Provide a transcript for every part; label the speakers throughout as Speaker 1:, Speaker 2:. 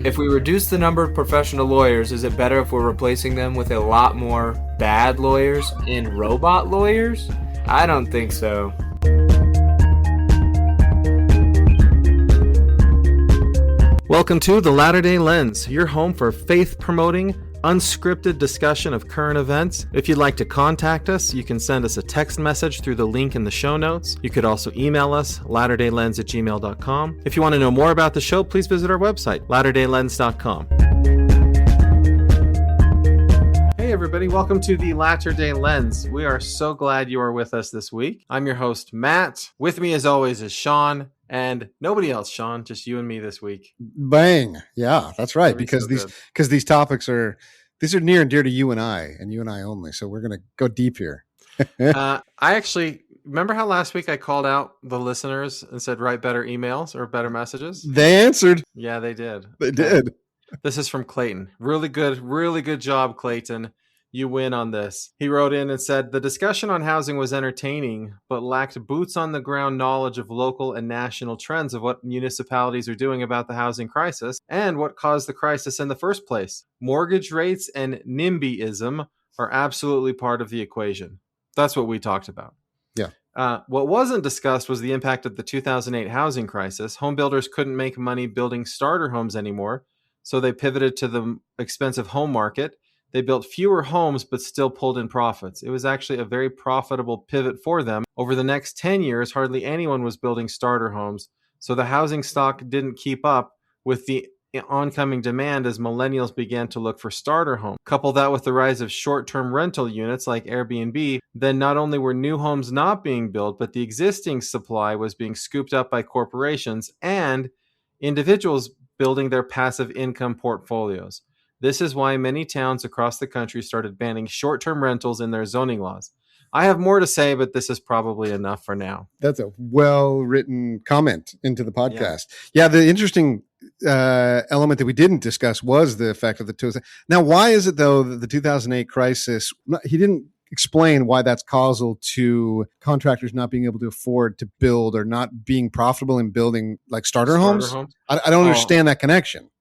Speaker 1: If we reduce the number of professional lawyers, is it better if we're replacing them with a lot more bad lawyers and robot lawyers? I don't think so. Welcome to The Latter-day Lens, your home for faith-promoting, unscripted discussion of current events. If you'd like to contact us, you can send us a text message through the link in the show notes. You could also email us, latterdaylens@gmail.com. If you want to know more about the show, please visit our website, latterdaylens.com. Hey everybody, welcome to the Latter-day Lens. We are so glad you are with us this week. I'm your host, Matt. With me as always is Shawn. And nobody else, Shawn, just you and me this week.
Speaker 2: Bang. Yeah, that's right. Because these topics are near and dear to you and I only. So we're going to go deep here.
Speaker 1: I actually remember how last week I called out the listeners and said, write better emails or better messages.
Speaker 2: They answered.
Speaker 1: Yeah, they did.
Speaker 2: They did.
Speaker 1: This is from Clayton. Really good job, Clayton. You win on this. He wrote in and said, the discussion on housing was entertaining, but lacked boots on the ground knowledge of local and national trends of what municipalities are doing about the housing crisis and what caused the crisis in the first place. Mortgage rates and NIMBYism are absolutely part of the equation. That's what we talked about.
Speaker 2: Yeah.
Speaker 1: What wasn't discussed was the impact of the 2008 housing crisis. Home builders couldn't make money building starter homes anymore, so they pivoted to the expensive home market. They built fewer homes, but still pulled in profits. It was actually a very profitable pivot for them. Over the next 10 years, hardly anyone was building starter homes, so the housing stock didn't keep up with the oncoming demand as millennials began to look for starter homes. Couple that with the rise of short-term rental units like Airbnb, then not only were new homes not being built, but the existing supply was being scooped up by corporations and individuals building their passive income portfolios. This is why many towns across the country started banning short-term rentals in their zoning laws. I have more to say, but this is probably enough for now.
Speaker 2: That's a well-written comment into the podcast. Yeah, the interesting element that we didn't discuss was the effect of the 2000. Now, why is it, though, that the 2008 crisis, he didn't explain why that's causal to contractors not being able to afford to build or not being profitable in building like starter homes? I don't understand that connection.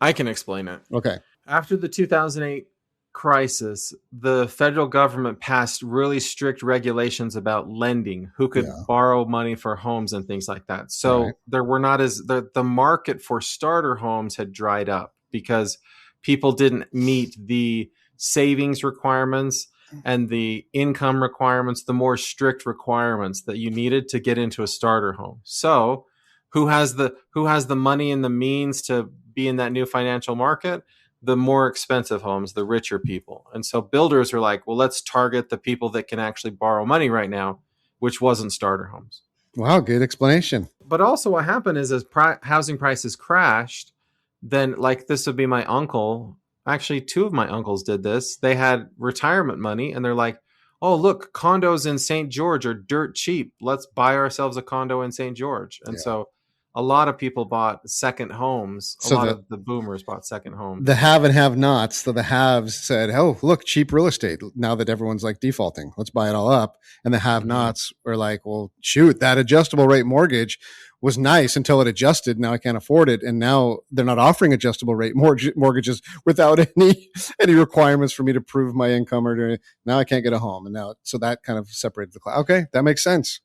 Speaker 1: I can explain it.
Speaker 2: Okay.
Speaker 1: After the 2008 crisis, the federal government passed really strict regulations about lending, who could borrow money for homes and things like that. So there were not the market for starter homes had dried up because people didn't meet the savings requirements and the income requirements, the more strict requirements that you needed to get into a starter home. So who has the money and the means to be in that new financial market? The more expensive homes, the richer people. And so builders are like, well, let's target the people that can actually borrow money right now, which wasn't starter homes.
Speaker 2: Wow, good explanation.
Speaker 1: But also what happened is as housing prices crashed, then like this would be my uncle. Actually, two of my uncles did this. They had retirement money and they're like, oh, look, condos in St. George are dirt cheap. Let's buy ourselves a condo in St. George. And so a lot of people bought second homes. A lot of the boomers bought second homes.
Speaker 2: The have and have nots. So the haves said, oh, look, cheap real estate. Now that everyone's like defaulting, let's buy it all up. And the have nots were like, well, shoot, that adjustable rate mortgage was nice until it adjusted. Now I can't afford it. And now they're not offering adjustable rate mortgages without any requirements for me to prove my income or now I can't get a home. And now, so that kind of separated the class. Okay. That makes sense.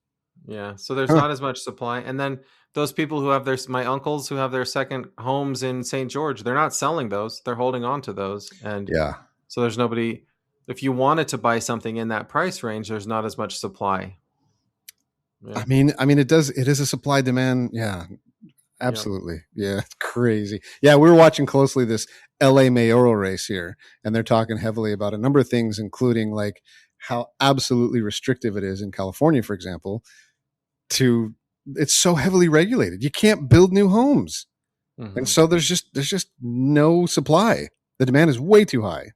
Speaker 1: Yeah. So there's not as much supply. And then those people who have my uncles who have their second homes in St. George, they're not selling those. They're holding on to those. And so there's nobody, if you wanted to buy something in that price range, there's not as much supply.
Speaker 2: Yeah. I mean, it is a supply demand. Yeah, absolutely. Yeah. It's crazy. Yeah. We were watching closely this LA mayoral race here, and they're talking heavily about a number of things, including like how absolutely restrictive it is in California, for example, it's so heavily regulated. You can't build new homes. Mm-hmm. And so there's just no supply. The demand is way too high.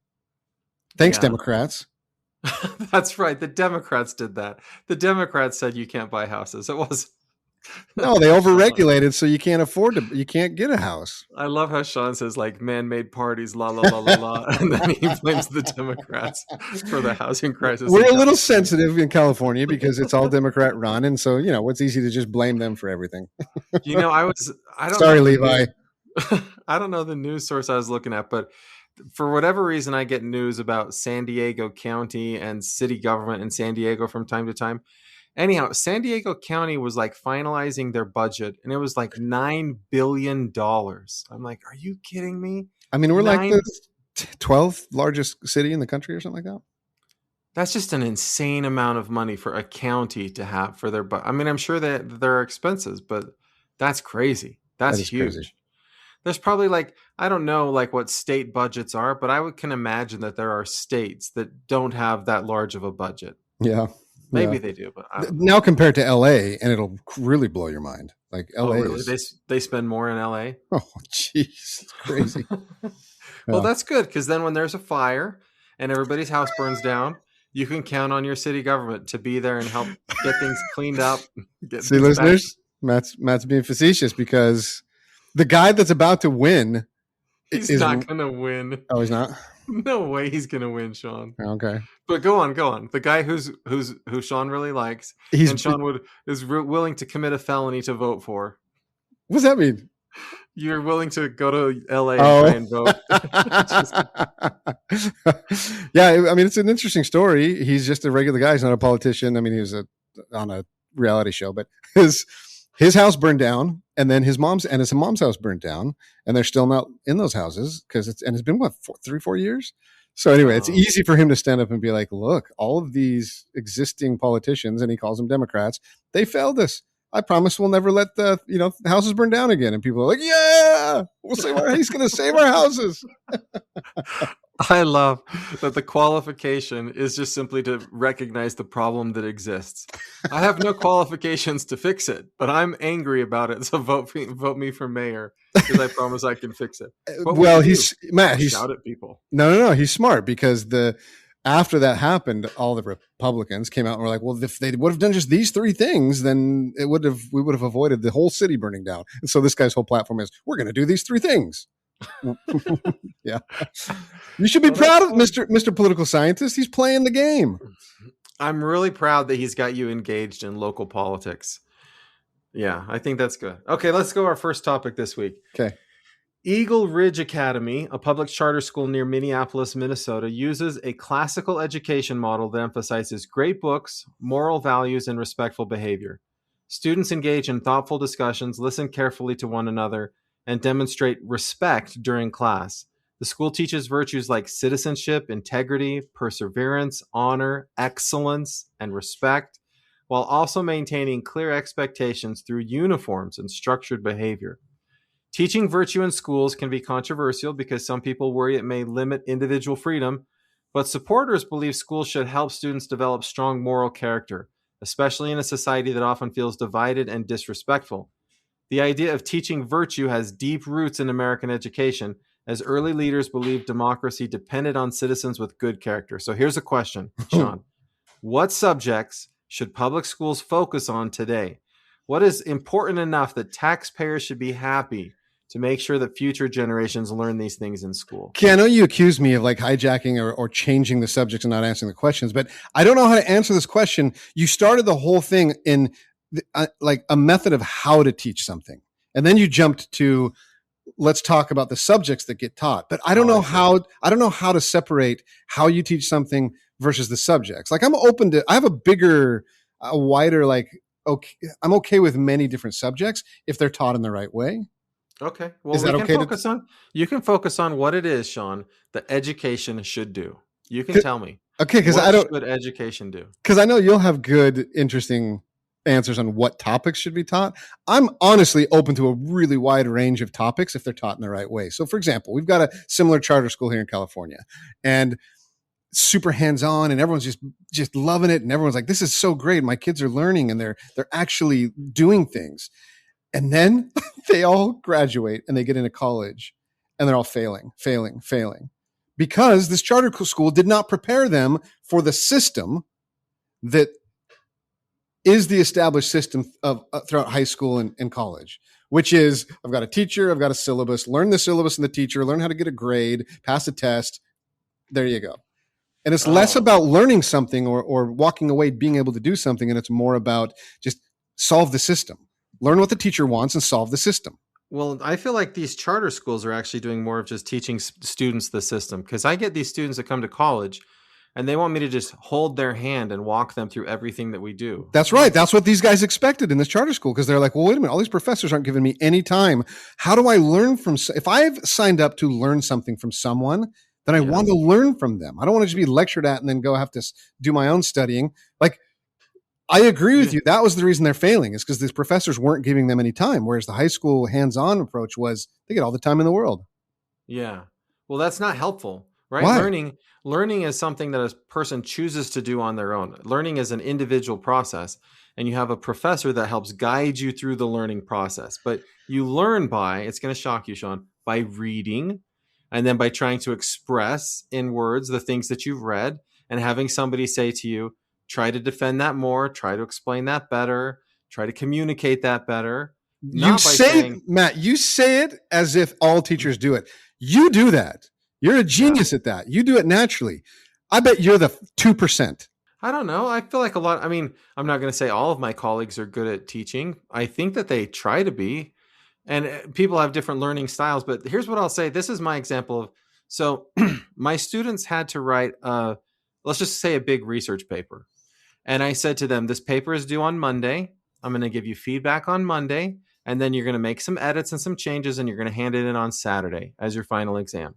Speaker 2: Thanks, Democrats.
Speaker 1: That's right. The Democrats did that. The Democrats said you can't buy houses.
Speaker 2: No, they overregulated, so you can't get a house.
Speaker 1: I love how Shawn says like man-made parties, la la la la la, and then he blames the Democrats for the housing crisis.
Speaker 2: We're a little sensitive in California because it's all Democrat run, and so it's easy to just blame them for everything.
Speaker 1: I don't
Speaker 2: Sorry,
Speaker 1: know
Speaker 2: Levi.
Speaker 1: I don't know the news source I was looking at, but for whatever reason, I get news about San Diego County and city government in San Diego from time to time. Anyhow, San Diego County was like finalizing their budget, and it was like $9 billion. I'm like, are you kidding me?
Speaker 2: I mean, we're like the 12th largest city in the country or something like that.
Speaker 1: That's just an insane amount of money for a county to have for their budget. I mean, I'm sure that there are expenses, but that's crazy. That's huge. Crazy. There's probably like, I don't know like what state budgets are, but I can imagine that there are states that don't have that large of a budget.
Speaker 2: Yeah.
Speaker 1: Maybe they do, but
Speaker 2: now compared to LA, and it'll really blow your mind. Like LA,
Speaker 1: really? They spend more in LA.
Speaker 2: Oh, jeez, it's crazy.
Speaker 1: Well, that's good because then when there's a fire and everybody's house burns down, you can count on your city government to be there and help get things cleaned up.
Speaker 2: See, listeners, Matt's being facetious because the guy that's about to win,
Speaker 1: he's not going to win.
Speaker 2: Oh, he's not.
Speaker 1: No way he's going to win, Shawn.
Speaker 2: Okay.
Speaker 1: But go on. The guy who Shawn really likes, and Shawn is willing to commit a felony to vote for.
Speaker 2: What does that mean?
Speaker 1: You're willing to go to LA and try and
Speaker 2: vote. Yeah, I mean, it's an interesting story. He's just a regular guy. He's not a politician. I mean, he was on a reality show, but his house burned down, and then his mom's house burned down, and they're still not in those houses because it's been 3-4 years. So anyway, it's easy for him to stand up and be like, look, all of these existing politicians, and he calls them Democrats, they failed us. I promise we'll never let the houses burn down again. And people are like, yeah, he's going to save our houses.
Speaker 1: I love that the qualification is just simply to recognize the problem that exists. I have no qualifications to fix it, but I'm angry about it. So vote me for mayor because I promise I can fix it.
Speaker 2: Well, he's
Speaker 1: shout at people.
Speaker 2: No. He's smart because after that happened, all the Republicans came out and were like, well, if they would have done just these 3 things, then we would have avoided the whole city burning down. And so this guy's whole platform is, we're going to do these 3 things. Yeah. You should be proud of Mr. Political Scientist. He's playing the game.
Speaker 1: I'm really proud that he's got you engaged in local politics. Yeah, I think that's good. Okay, let's go our first topic this week.
Speaker 2: Okay.
Speaker 1: Eagle Ridge Academy, a public charter school near Minneapolis, Minnesota, uses a classical education model that emphasizes great books, moral values, and respectful behavior. Students engage in thoughtful discussions, listen carefully to one another, and demonstrate respect during class. The school teaches virtues like citizenship, integrity, perseverance, honor, excellence, and respect, while also maintaining clear expectations through uniforms and structured behavior. Teaching virtue in schools can be controversial because some people worry it may limit individual freedom, but supporters believe schools should help students develop strong moral character, especially in a society that often feels divided and disrespectful. The idea of teaching virtue has deep roots in American education, as early leaders believed democracy depended on citizens with good character. So here's a question, Shawn. What subjects should public schools focus on today? What is important enough that taxpayers should be happy to make sure that future generations learn these things in school?
Speaker 2: Okay, I know you accuse me of like hijacking or changing the subjects and not answering the questions, but I don't know how to answer this question. You started the whole thing in like a method of how to teach something. And then you jumped to, let's talk about the subjects that get taught. But I don't know how to separate how you teach something versus the subjects. Like I have a wider, like, okay, I'm okay with many different subjects if they're taught in the right way.
Speaker 1: Okay. Well, you can focus on what it is, Shawn, that education should do. You can tell me.
Speaker 2: Okay, because
Speaker 1: what education do?
Speaker 2: Because I know you'll have good, interesting answers on what topics should be taught. I'm honestly open to a really wide range of topics if they're taught in the right way. So, for example, we've got a similar charter school here in California, and super hands-on, and everyone's just loving it, and everyone's like, this is so great, my kids are learning and they're actually doing things. And then they all graduate and they get into college and they're all failing because this charter school did not prepare them for the system that is the established system of throughout high school and college, which is I've got a teacher, I've got a syllabus, learn the syllabus and the teacher, learn how to get a grade, pass a test. There you go. And it's less
Speaker 1: Oh,
Speaker 2: about learning something or walking away being able to do something, and it's more about just solve the system. Learn what the teacher wants and solve the system.
Speaker 1: well, I feel like these charter schools are actually doing more of just teaching students the system, because I get these students that come to college and they want me to just hold their hand and walk them through everything that we do.
Speaker 2: That's right. That's what these guys expected in this charter school, because they're like, well, wait a minute, all these professors aren't giving me any time. How do I learn from, if I've signed up to learn something from someone, then I want to learn from them. I don't want to just be lectured at and then go have to do my own studying. Like, I agree with you. That was the reason they're failing, is because these professors weren't giving them any time. Whereas the high school hands-on approach was they get all the time in the world.
Speaker 1: Yeah. Well, that's not helpful, right?
Speaker 2: Why?
Speaker 1: Learning is something that a person chooses to do on their own. Learning is an individual process, and you have a professor that helps guide you through the learning process. But you learn by, it's going to shock you, Shawn, by reading, and then by trying to express in words the things that you've read, and having somebody say to you, try to defend that more, try to explain that better, try to communicate that better.
Speaker 2: You say, Matt, you say it as if all teachers do it. You do that. You're a genius at that. You do it naturally. I bet you're the 2%.
Speaker 1: I don't know. I feel like a lot. I mean, I'm not going to say all of my colleagues are good at teaching. I think that they try to be, and people have different learning styles. But here's what I'll say. This is my example of, so my students had to write, let's just say a big research paper. And I said to them, this paper is due on Monday. I'm going to give you feedback on Monday. And then you're going to make some edits and some changes, and you're going to hand it in on Saturday as your final exam.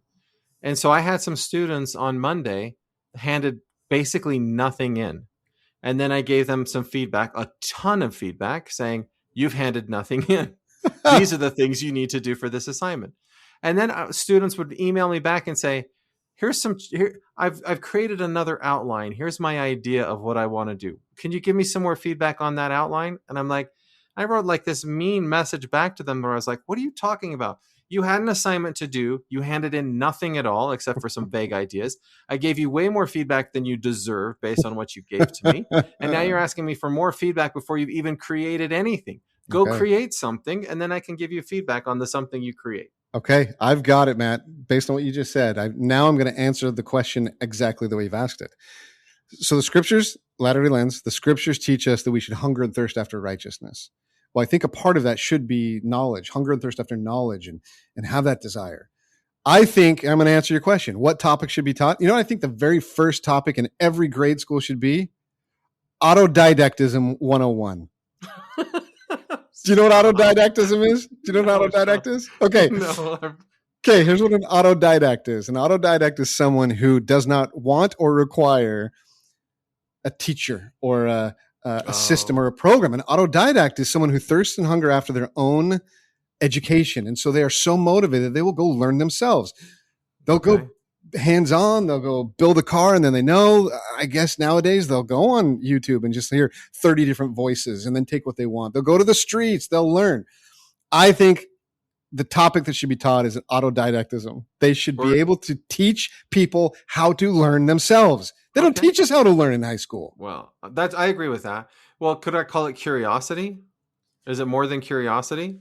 Speaker 1: And so I had some students on Monday handed basically nothing in. And then I gave them some feedback, a ton of feedback, saying, you've handed nothing in. These are the things you need to do for this assignment. And then students would email me back and say, I've created another outline. Here's my idea of what I want to do. Can you give me some more feedback on that outline? And I'm like, I wrote like this mean message back to them where I was like, what are you talking about? You had an assignment to do. You handed in nothing at all, except for some vague ideas. I gave you way more feedback than you deserve based on what you gave to me. And now you're asking me for more feedback before you've even created anything. Go create something, and then I can give you feedback on the something you create.
Speaker 2: Okay, I've got it, Matt. Based on what you just said, now I'm going to answer the question exactly the way you've asked it. So the scriptures, Latter-day Lens, the scriptures teach us that we should hunger and thirst after righteousness. Well, I think a part of that should be knowledge, hunger and thirst after knowledge, and have that desire. I think, I'm going to answer your question, what topic should be taught? You know, I think the very first topic in every grade school should be autodidactism 101. Do you know what autodidactism is? Do you know what autodidact is? Okay.
Speaker 1: No.
Speaker 2: Okay, here's what an autodidact is. An autodidact is someone who does not want or require a teacher or a system or a program. An autodidact is someone who thirsts and hunger after their own education. And so they are so motivated, they will go learn themselves. They'll go hands-on, they'll go build a car, and then they know, I guess nowadays they'll go on YouTube and just hear 30 different voices and then take what they want. They'll go to the streets, they'll learn. I think the topic that should be taught is autodidactism. They should be able to teach people how to learn themselves. They don't teach us how to learn in high school.
Speaker 1: Well, I agree with that. Well, could I call it curiosity? Is it more than curiosity?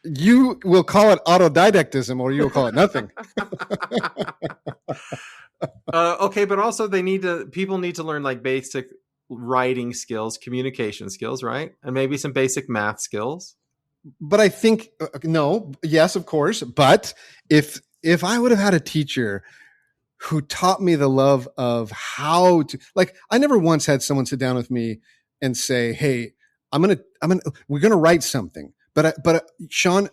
Speaker 2: You will call it autodidactism, or you will call it nothing.
Speaker 1: Okay, but also people need to learn like basic writing skills, communication skills, right? And maybe some basic math skills.
Speaker 2: But I think yes, of course. But if I would have had a teacher who taught me the love of how to, like, I never once had someone sit down with me and say, "Hey, we're gonna write something." But Shawn,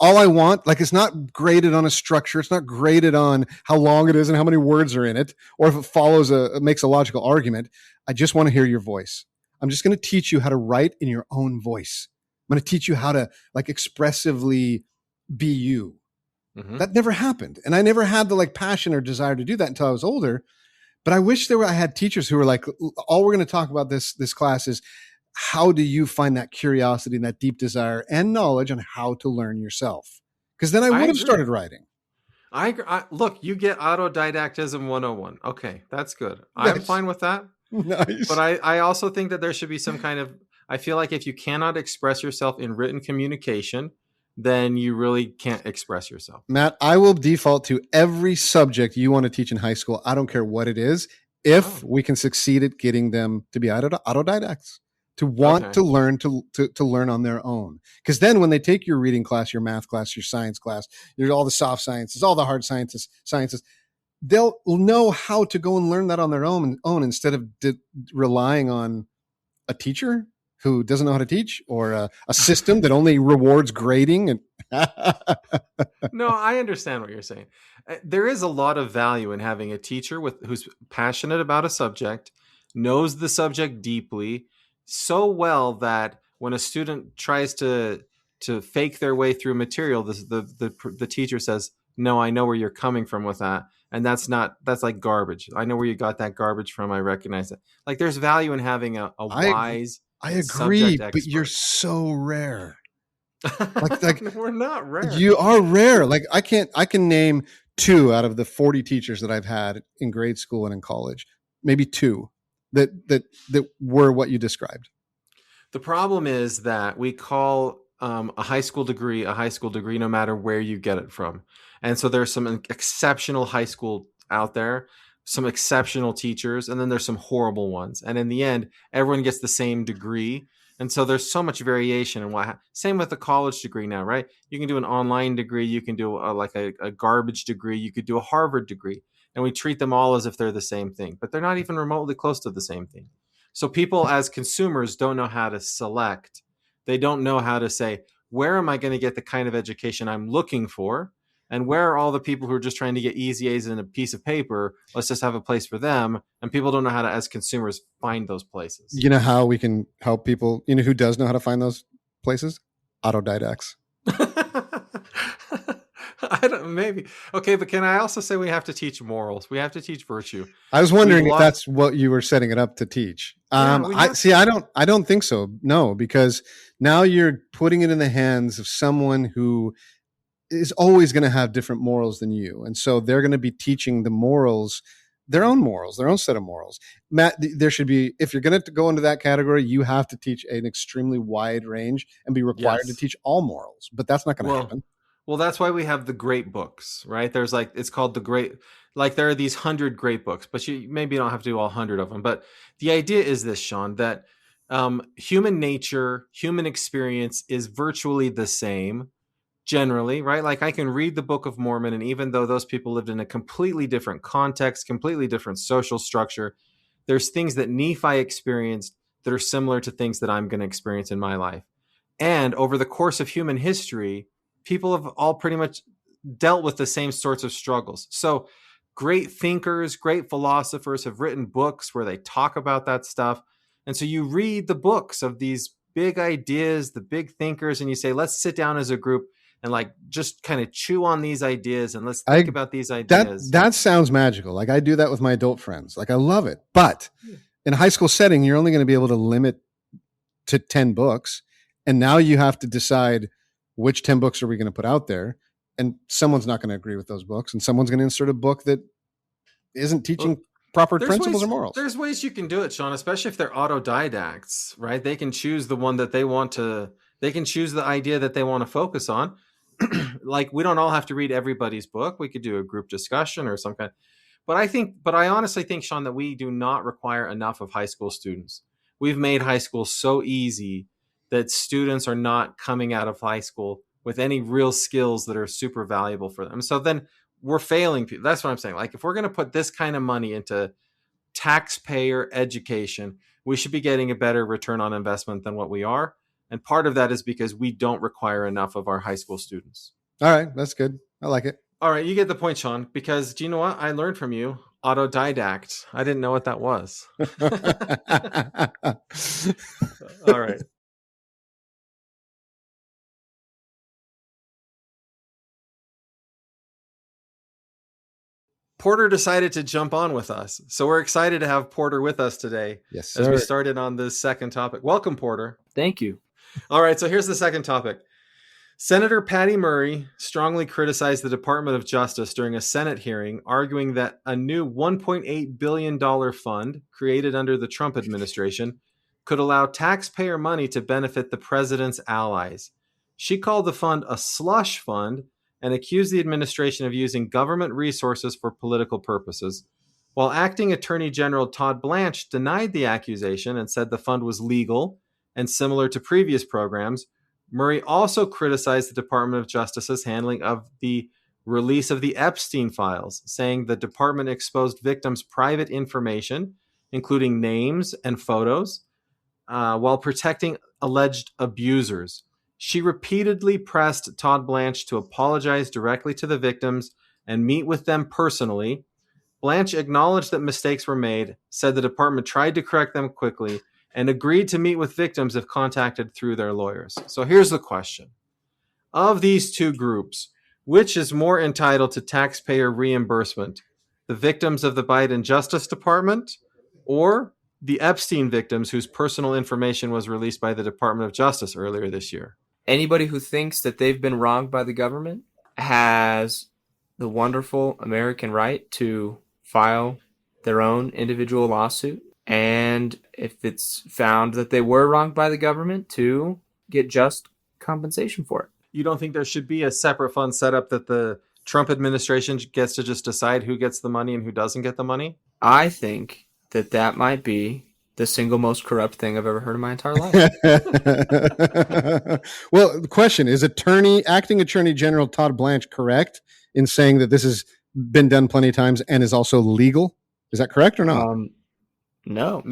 Speaker 2: all I want, like, it's not graded on a structure. It's not graded on how long it is and how many words are in it, or if it makes a logical argument. I just want to hear your voice. I'm just going to teach you how to write in your own voice. I'm going to teach you how to, like, expressively be you. Mm-hmm. That never happened. And I never had the, like, passion or desire to do that until I was older. But I wish I had teachers who were like, all we're going to talk about this class is, how do you find that curiosity and that deep desire and knowledge on how to learn yourself? Because then I would have started writing.
Speaker 1: Look, you get autodidactism 101. Okay, that's good. I'm fine with that.
Speaker 2: Nice.
Speaker 1: But I also think that there should be some kind of, I feel like if you cannot express yourself in written communication, then you really can't express yourself.
Speaker 2: Matt, I will default to every subject you want to teach in high school. I don't care what it is, if we can succeed at getting them to be autodidacts, to want to learn to learn on their own. Because then when they take your reading class, your math class, your science class, all the soft sciences, all the hard sciences, they'll know how to go and learn that on their own instead of relying on a teacher who doesn't know how to teach, or a system that only rewards grading. And
Speaker 1: no, I understand what you're saying. There is a lot of value in having a teacher who's passionate about a subject, knows the subject deeply, so well that when a student tries to fake their way through material, the teacher says, "No, I know where you're coming from with that, and that's like garbage. I know where you got that garbage from. I recognize it." Like, there's value in having a wise.
Speaker 2: I agree, but you're so rare. Like
Speaker 1: we're not rare.
Speaker 2: You are rare. Like I can name 2 out of the 40 teachers that I've had in grade school and in college, maybe 2 that were what you described.
Speaker 1: The problem is that we call a high school degree no matter where you get it from. And so there's some exceptional high school out there, some exceptional teachers, and then there's some horrible ones. And in the end, everyone gets the same degree. And so there's so much variation. And same with the college degree now, right? You can do an online degree. You can do a garbage degree. You could do a Harvard degree. And we treat them all as if they're the same thing, but they're not even remotely close to the same thing. So people as consumers don't know how to select. They don't know how to say, where am I going to get the kind of education I'm looking for? And where are all the people who are just trying to get easy A's in a piece of paper? Let's just have a place for them. And people don't know how to, as consumers, find those places.
Speaker 2: You know how we can help people? You know who does know how to find those places? Autodidacts.
Speaker 1: Maybe. Okay, but can I also say we have to teach morals? We have to teach virtue.
Speaker 2: I was wondering if that's what you were setting it up to teach. I don't think so. No, because now you're putting it in the hands of someone who is always going to have different morals than you. And so they're going to be teaching the morals, their own set of morals. Matt, there should be, if you're going to go into that category, you have to teach an extremely wide range and be required to teach all morals. But that's not going to happen.
Speaker 1: Well, that's why we have the great books, right? There's it's called the great, there are these 100 great books, but you maybe don't have to do all 100 of them. But the idea is this, Shawn, that human nature, human experience is virtually the same generally, right? Like I can read the Book of Mormon, and even though those people lived in a completely different context, completely different social structure, there's things that Nephi experienced that are similar to things that I'm going to experience in my life. And over the course of human history, people have all pretty much dealt with the same sorts of struggles. So great thinkers, great philosophers have written books where they talk about that stuff. And so you read the books of these big ideas, the big thinkers, and you say, let's sit down as a group and just kind of chew on these ideas and let's think about these ideas.
Speaker 2: That sounds magical. I do that with my adult friends. I love it. But in a high school setting, you're only going to be able to limit to 10 books. And now you have to decide which 10 books are we going to put out there. And someone's not going to agree with those books. And someone's going to insert a book that isn't teaching proper principles or morals.
Speaker 1: There's ways you can do it, Shawn, especially if they're autodidacts, right? They can choose the one that they can choose the idea that they want to focus on. We don't all have to read everybody's book. We could do a group discussion or some kind. But I honestly think, Shawn, that we do not require enough of high school students. We've made high school so easy that students are not coming out of high school with any real skills that are super valuable for them. So then we're failing people. That's what I'm saying. If we're going to put this kind of money into taxpayer education, we should be getting a better return on investment than what we are. And part of that is because we don't require enough of our high school students.
Speaker 2: All right. That's good. I like it.
Speaker 1: All right. You get the point, Shawn, because do you know what? I learned from you autodidact. I didn't know what that was. All right. Porter decided to jump on with us. So we're excited to have Porter with us today.
Speaker 2: Yes, sir.
Speaker 1: As we started on this second topic. Welcome, Porter.
Speaker 3: Thank you.
Speaker 1: All right. So here's the second topic. Senator Patty Murray strongly criticized the Department of Justice during a Senate hearing, arguing that a new $1.8 billion fund created under the Trump administration could allow taxpayer money to benefit the president's allies. She called the fund a slush fund and accused the administration of using government resources for political purposes. While Acting Attorney General Todd Blanche denied the accusation and said the fund was legal and similar to previous programs, Murray also criticized the Department of Justice's handling of the release of the Epstein files, saying the department exposed victims' private information, including names and photos, while protecting alleged abusers. She repeatedly pressed Todd Blanche to apologize directly to the victims and meet with them personally. Blanche acknowledged that mistakes were made, said the department tried to correct them quickly, and agreed to meet with victims if contacted through their lawyers. So here's the question. Of these two groups, which is more entitled to taxpayer reimbursement? The victims of the Biden Justice Department or the Epstein victims whose personal information was released by the Department of Justice earlier this year?
Speaker 3: Anybody who thinks that they've been wronged by the government has the wonderful American right to file their own individual lawsuit. And if it's found that they were wronged by the government, to get just compensation for it.
Speaker 1: You don't think there should be a separate fund set up that the Trump administration gets to just decide who gets the money and who doesn't get the money?
Speaker 3: I think that might be the single most corrupt thing I've ever heard in my entire life.
Speaker 2: Well, the question is, Acting Attorney General Todd Blanche correct in saying that this has been done plenty of times and is also legal? Is that correct or not?
Speaker 3: No.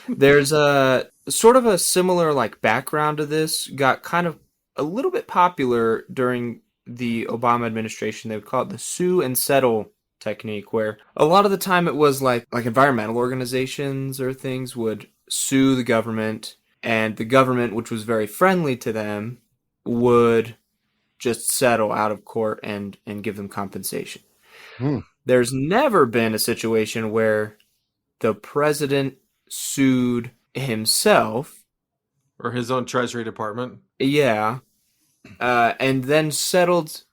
Speaker 2: There's
Speaker 3: a sort of a similar background to this. Got kind of a little bit popular during the Obama administration. They would call it the sue and settle technique, where a lot of the time it was like environmental organizations or things would sue the government, and the government, which was very friendly to them, would just settle out of court and give them compensation. There's never been a situation where the president sued himself.
Speaker 1: Or his own Treasury Department.
Speaker 3: Yeah. And then settled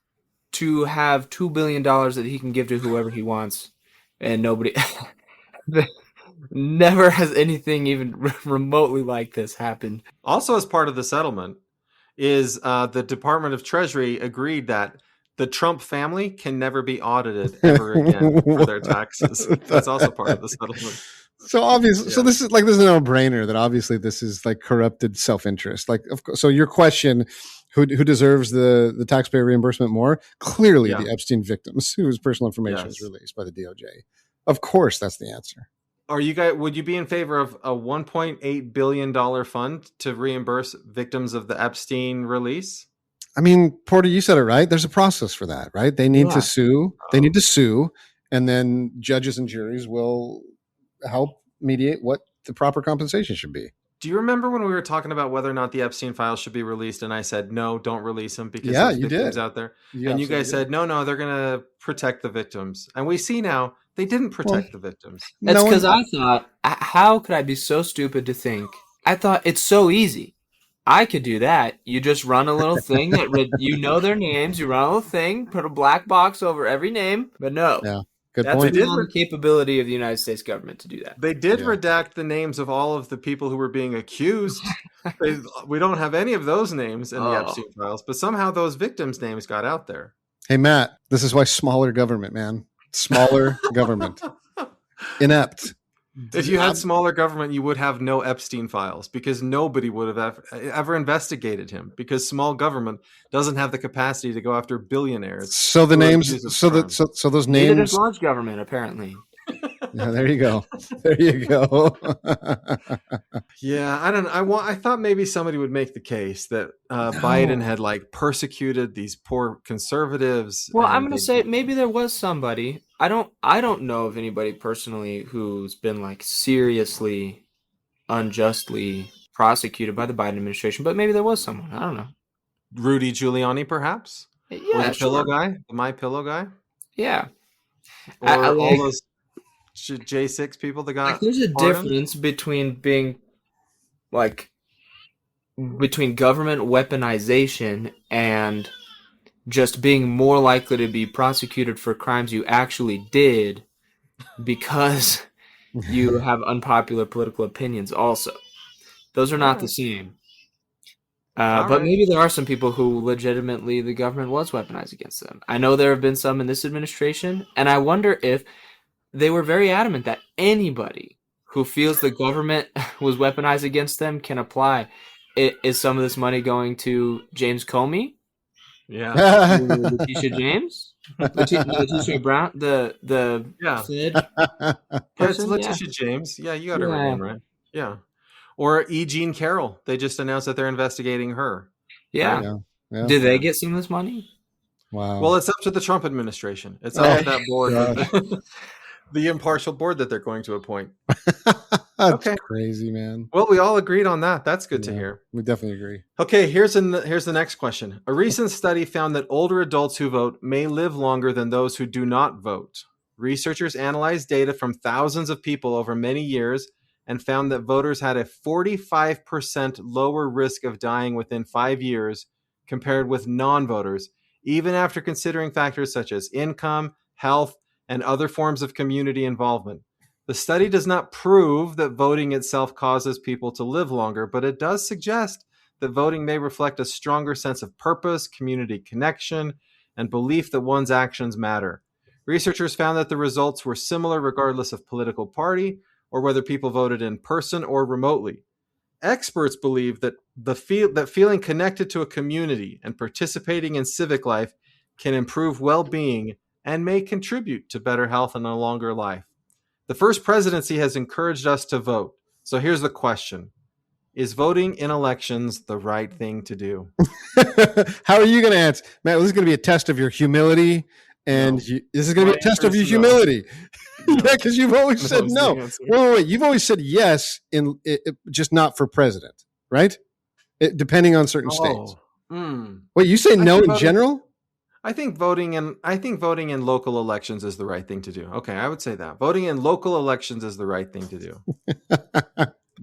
Speaker 3: to have $2 billion that he can give to whoever he wants. And nobody... Never has anything even remotely like this happened.
Speaker 1: Also, as part of the settlement, is the Department of Treasury agreed that the Trump family can never be audited ever again for their taxes. That's also part of the settlement.
Speaker 2: So obviously, so this is a no-brainer that obviously this is corrupted self-interest. Of course, so your question, who deserves the taxpayer reimbursement more? Clearly, the Epstein victims whose personal information was released by the DOJ. Of course, that's the answer.
Speaker 1: Would you be in favor of a $1.8 billion fund to reimburse victims of the Epstein release?
Speaker 2: I mean, Porter, you said it right. There's a process for that, right? They need to sue. They need to sue, and then judges and juries will help mediate what the proper compensation should be.
Speaker 1: Do you remember when we were talking about whether or not the Epstein files should be released, and I said no, don't release them because there's victims out there, and you guys said no, they're going to protect the victims, and we see now they didn't protect the victims.
Speaker 3: That's because I thought, how could I be so stupid to think? I thought it's so easy. I could do that. You just run a little thing that their names. You run a little thing, put a black box over every name. But no,
Speaker 2: good
Speaker 3: that's
Speaker 2: point.
Speaker 3: beyond the capability of the United States government to do that.
Speaker 1: They did redact the names of all of the people who were being accused. We don't have any of those names in the Epstein files, but somehow those victims' names got out there.
Speaker 2: Hey, Matt, this is why smaller government, man. Smaller government. Inept.
Speaker 1: If you had smaller government, you would have no Epstein files because nobody would have ever investigated him because small government doesn't have the capacity to go after billionaires.
Speaker 2: So the names, so those names.
Speaker 3: Neither does large government, apparently.
Speaker 2: Yeah, there you go. There you go.
Speaker 1: Yeah, I thought maybe somebody would make the case that Biden had persecuted these poor conservatives.
Speaker 3: Well, I'm going to say maybe there was somebody. I don't know of anybody personally who's been seriously unjustly prosecuted by the Biden administration, but maybe there was someone. I don't know.
Speaker 1: Rudy Giuliani, perhaps?
Speaker 3: Yeah,
Speaker 1: the pillow guy, the My Pillow guy.
Speaker 3: Yeah,
Speaker 1: or all those J6 people that got.
Speaker 3: There's a difference between being between government weaponization and just being more likely to be prosecuted for crimes you actually did because you have unpopular political opinions also. Those are not the same. But maybe there are some people who legitimately the government was weaponized against them. I know there have been some in this administration, and I wonder if they were very adamant that anybody who feels the government was weaponized against them can apply. Is some of this money going to James Comey?
Speaker 1: Yeah.
Speaker 3: Letitia James? Letitia Brown? The Fed
Speaker 1: It's Letitia James. Yeah, you got her name right. Yeah. Or E. Jean Carroll. They just announced that they're investigating her.
Speaker 3: Yeah. Do they get some of this money?
Speaker 2: Wow.
Speaker 1: Well, it's up to the Trump administration. It's up to that board, the impartial board that they're going to appoint.
Speaker 2: That's crazy, man.
Speaker 1: Well, we all agreed on that. That's good to hear.
Speaker 2: We definitely agree.
Speaker 1: Okay, here's the next question. A recent study found that older adults who vote may live longer than those who do not vote. Researchers analyzed data from thousands of people over many years and found that voters had a 45% lower risk of dying within 5 years compared with non-voters, even after considering factors such as income, health, and other forms of community involvement. The study does not prove that voting itself causes people to live longer, but it does suggest that voting may reflect a stronger sense of purpose, community connection, and belief that one's actions matter. Researchers found that the results were similar regardless of political party or whether people voted in person or remotely. Experts believe that that feeling connected to a community and participating in civic life can improve well-being and may contribute to better health and a longer life. The first presidency has encouraged us to vote. So here's the question. Is voting in elections the right thing to do?
Speaker 2: How are you going to answer? Matt, this is going to be a test of your humility. And this is going to be a test of your humility. No. Yeah, because you've always said no. Wait. You've always said yes, just not for president, right? Depending on certain states. Wait, you say no in general?
Speaker 1: I think voting in local elections is the right thing to do. Okay, I would say that. Voting in local elections is the right thing to do.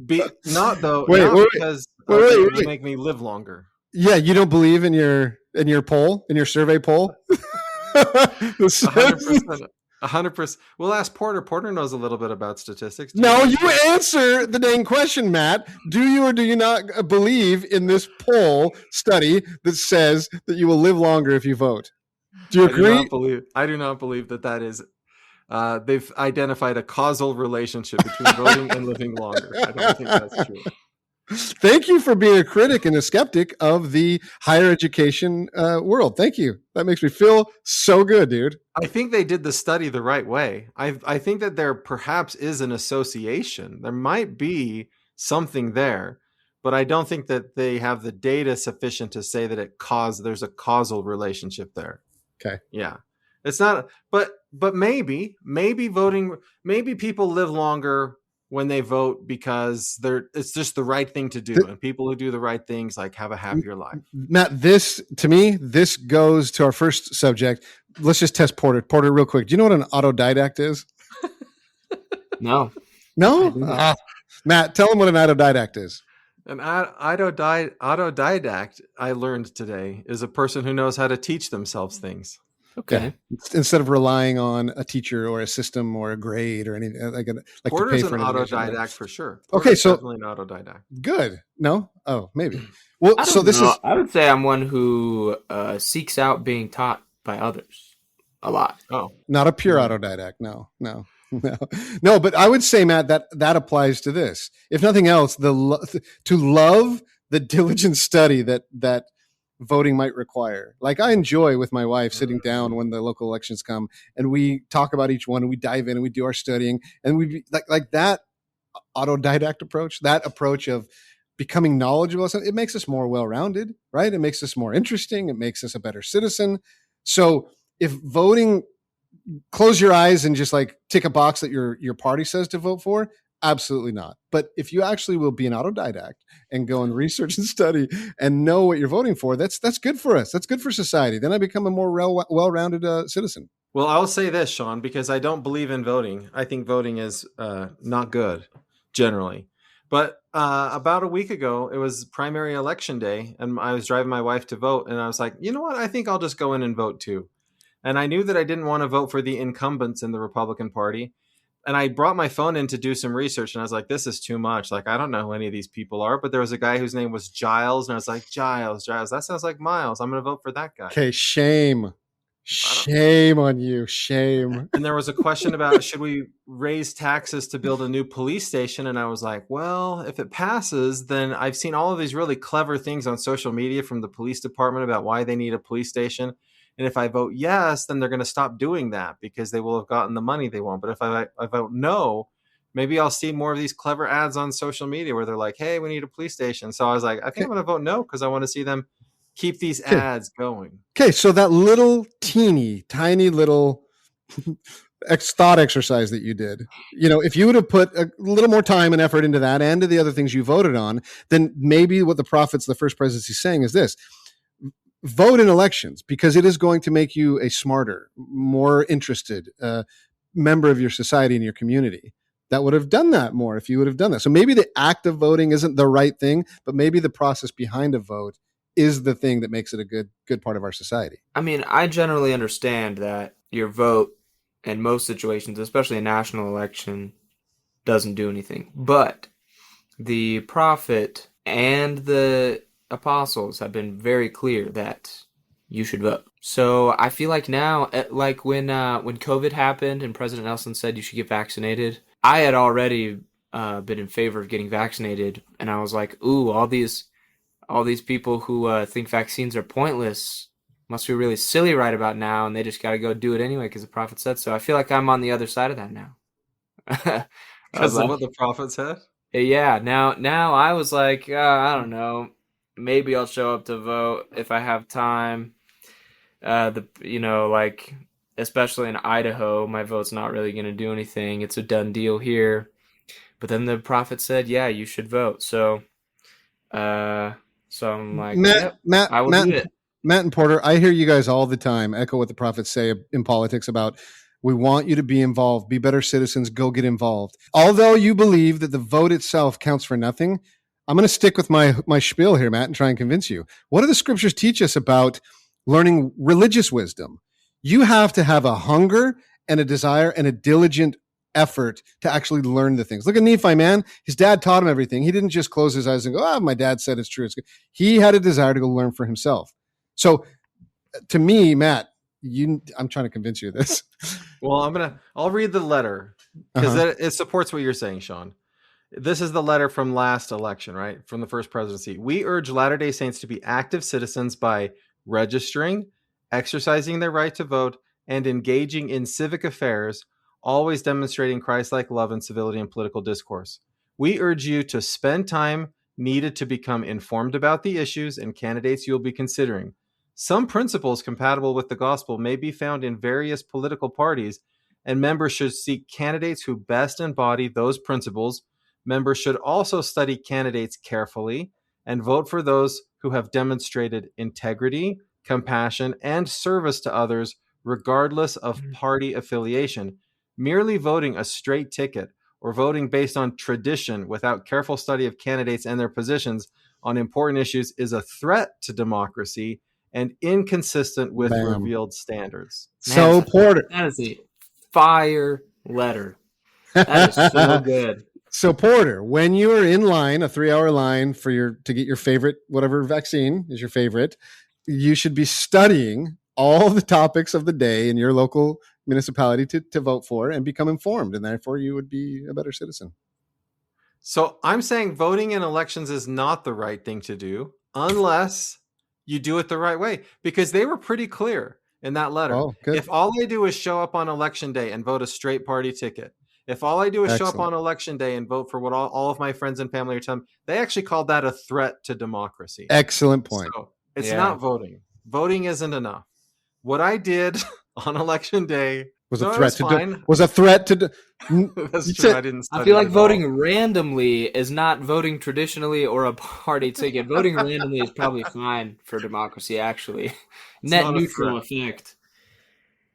Speaker 1: Because it would make me live longer.
Speaker 2: Yeah, you don't believe in your poll, in your survey poll?
Speaker 1: 100%. We'll ask Porter. Porter knows a little bit about statistics.
Speaker 2: No, you answer the dang question, Matt. Do you or do you not believe in this poll study that says that you will live longer if you vote? Do you agree?
Speaker 1: I do not believe that is. They've identified a causal relationship between voting and living longer. I don't think that's true.
Speaker 2: Thank you for being a critic and a skeptic of the higher education world. Thank you. That makes me feel so good, dude.
Speaker 1: I think they did the study the right way. I think that there perhaps is an association. There might be something there, but I don't think that they have the data sufficient to say that there's a causal relationship there.
Speaker 2: Okay.
Speaker 1: Yeah. It's not, but maybe people live longer when they vote because it's just the right thing to do. And people who do the right things have a happier life.
Speaker 2: Matt, this goes to our first subject. Let's just test Porter. Porter, real quick. Do you know what an autodidact is?
Speaker 3: No.
Speaker 2: No? Matt, tell him what an autodidact is.
Speaker 1: An autodidact, I learned today, is a person who knows how to teach themselves things.
Speaker 3: Okay.
Speaker 2: Yeah. Instead of relying on a teacher or a system or a grade or anything
Speaker 1: Porter's an autodidact for sure.
Speaker 2: Porter's so
Speaker 1: definitely an autodidact.
Speaker 2: Good. No? Oh, maybe. Well,
Speaker 3: I would say I'm one who seeks out being taught by others a lot.
Speaker 1: Oh,
Speaker 2: not a pure autodidact. No. But I would say, Matt, that applies to this. If nothing else, to love the diligent study that voting might require. Like I enjoy with my wife sitting down when the local elections come and we talk about each one and we dive in and we do our studying and we like that autodidact approach, that approach of becoming knowledgeable. It makes us more well-rounded, right? It makes us more interesting. It makes us a better citizen. So if voting, close your eyes and just tick a box that your party says to vote for, absolutely not. But if you actually will be an autodidact and go and research and study and know what you're voting for, that's good for us. That's good for society. Then I become a more well-rounded citizen.
Speaker 1: Well, I'll say this, Shawn, because I don't believe in voting. I think voting is not good generally. But about a week ago, it was primary election day, and I was driving my wife to vote, and I was like, you know what? I think I'll just go in and vote too. And I knew that I didn't want to vote for the incumbents in the Republican Party. And I brought my phone in to do some research, and I was like, this is too much. Like, I don't know who any of these people are, but there was a guy whose name was Giles, and I was like, Giles, that sounds like Miles. I'm going to vote for that guy.
Speaker 2: Okay, shame on you. Shame.
Speaker 1: And there was a question about, should we raise taxes to build a new police station? And I was like, well, if it passes, then I've seen all of these really clever things on social media from the police department about why they need a police station. And if I vote yes, then they're going to stop doing that because they will have gotten the money they want. But if I vote no, maybe I'll see more of these clever ads on social media where they're like, hey, we need a police station. So I was like, I think I'm going to vote no because I want to see them keep these ads going.
Speaker 2: Okay, so that little tiny little thought exercise that you did, if you would have put a little more time and effort into that and to the other things you voted on, then maybe what the prophets, the first presidency, is saying is this: vote in elections because it is going to make you a smarter, more interested member of your society and your community. That would have done that more if you would have done that. So maybe the act of voting isn't the right thing, but maybe the process behind a vote is the thing that makes it a good part of our society.
Speaker 3: I mean, I generally understand that your vote in most situations, especially a national election, doesn't do anything. But the prophet and the apostles have been very clear that you should vote. So I feel like now, like when COVID happened and President Nelson said you should get vaccinated, I had already been in favor of getting vaccinated, and I was like, ooh, all these people who think vaccines are pointless must be really silly right about now, and they just got to go do it anyway because the prophet said so. I feel like I'm on the other side of that now.
Speaker 1: Because of what the prophet said?
Speaker 3: Yeah, now I was like, I don't know. Maybe I'll show up to vote if I have time. Especially in Idaho, my vote's not really going to do anything. It's a done deal here. But then the prophet said, yeah, you should vote. So I'm like,
Speaker 2: Matt,
Speaker 3: I will do it.
Speaker 2: Matt and Porter, I hear you guys all the time echo what the prophets say in politics about, we want you to be involved, be better citizens, go get involved. Although you believe that the vote itself counts for nothing, I'm going to stick with my spiel here, Matt, and try and convince you. What do the scriptures teach us about learning religious wisdom? You have to have a hunger and a desire and a diligent effort to actually learn the things. Look at Nephi, man. His dad taught him everything. He didn't just close his eyes and go, my dad said it's true. It's good. He had a desire to go learn for himself. So to me, Matt, I'm trying to convince you of this.
Speaker 1: Well, I'll read the letter because it supports what you're saying, Shawn. This is the letter from last election, right? From the first presidency. We urge Latter-day Saints to be active citizens by registering, exercising their right to vote, and engaging in civic affairs, always demonstrating Christ-like love and civility in political discourse. We urge you to spend time needed to become informed about the issues and candidates you'll be considering. Some principles compatible with the gospel may be found in various political parties, and members should seek candidates who best embody those principles. Members should also study candidates carefully and vote for those who have demonstrated integrity, compassion, and service to others, regardless of party affiliation. Merely voting a straight ticket or voting based on tradition without careful study of candidates and their positions on important issues is a threat to democracy and inconsistent with revealed standards.
Speaker 2: So, Porter,
Speaker 3: that is a fire letter. That is so good.
Speaker 2: So, Porter, when you are in line, a 3-hour line to get your favorite, whatever vaccine is your favorite, you should be studying all the topics of the day in your local municipality to vote for and become informed, and therefore you would be a better citizen.
Speaker 1: So I'm saying voting in elections is not the right thing to do unless you do it the right way, because they were pretty clear in that letter.
Speaker 2: Oh, good.
Speaker 1: If all I do is show up on election day and vote a straight party ticket, if all I do is show up on election day and vote for what all of my friends and family are telling me, they actually called that a threat to democracy.
Speaker 2: Excellent point.
Speaker 1: So it's not voting. Voting isn't enough. What I did on election day
Speaker 2: was a threat to.
Speaker 1: That's true. I didn't.
Speaker 3: I feel like voting randomly is not voting traditionally or a party ticket. Voting randomly is probably fine for democracy. Actually, net neutral effect.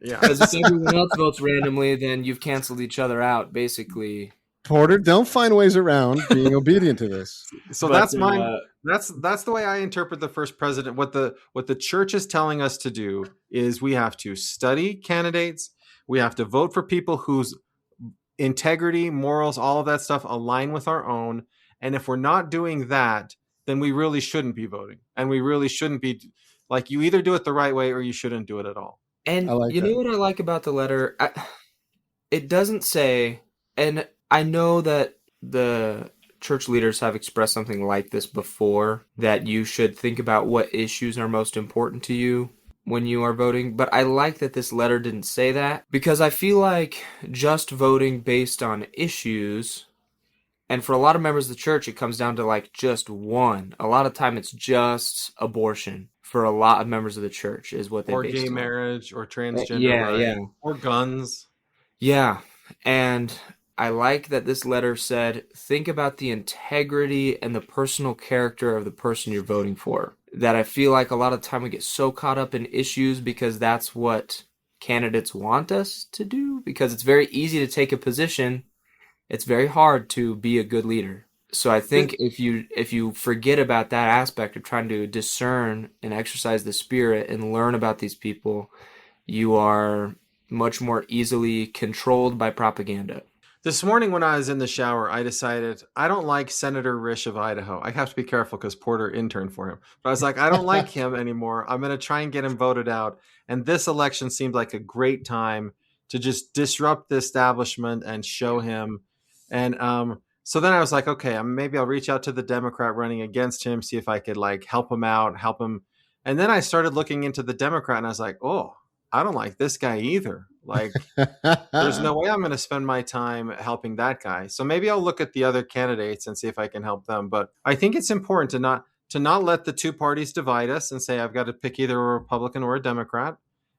Speaker 3: Yeah, because if everyone else votes randomly, then you've canceled each other out. Basically,
Speaker 2: Porter, don't find ways around being obedient to this.
Speaker 1: So that's mine. That's the way I interpret the first president. What the church is telling us to do is we have to study candidates. We have to vote for people whose integrity, morals, all of that stuff align with our own. And if we're not doing that, then we really shouldn't be voting. And we really shouldn't be, like, you either do it the right way or you shouldn't do it at all.
Speaker 3: And know what I like about the letter? It doesn't say, and I know that the church leaders have expressed something like this before, that you should think about what issues are most important to you when you are voting. But I like that this letter didn't say that, because I feel like just voting based on issues, and for a lot of members of the church, it comes down to like just one. A lot of time it's just abortion. For a lot of members of the church is what they
Speaker 1: or gay marriage or transgender
Speaker 3: yeah
Speaker 1: or guns.
Speaker 3: Yeah. And I like that this letter said, think about the integrity and the personal character of the person you're voting for. That I feel like a lot of the time we get so caught up in issues because that's what candidates want us to do, because it's very easy to take a position. It's very hard to be a good leader. So I think if you forget about that aspect of trying to discern and exercise the spirit and learn about these people, you are much more easily controlled by propaganda.
Speaker 1: This morning when I was in the shower, I decided I don't like Senator Risch of Idaho. I have to be careful because Porter interned for him. But I was like, I don't like him anymore. I'm going to try and get him voted out. And this election seemed like a great time to just disrupt the establishment and show him. And so then I was like, okay, maybe I'll reach out to the Democrat running against him, see if I could like help him out, help him. And then I started looking into the Democrat and I was like, oh, I don't like this guy either. Like, there's no way I'm going to spend my time helping that guy. So maybe I'll look at the other candidates and see if I can help them. But I think it's important to not let the two parties divide us and say I've got to pick either a Republican or a Democrat,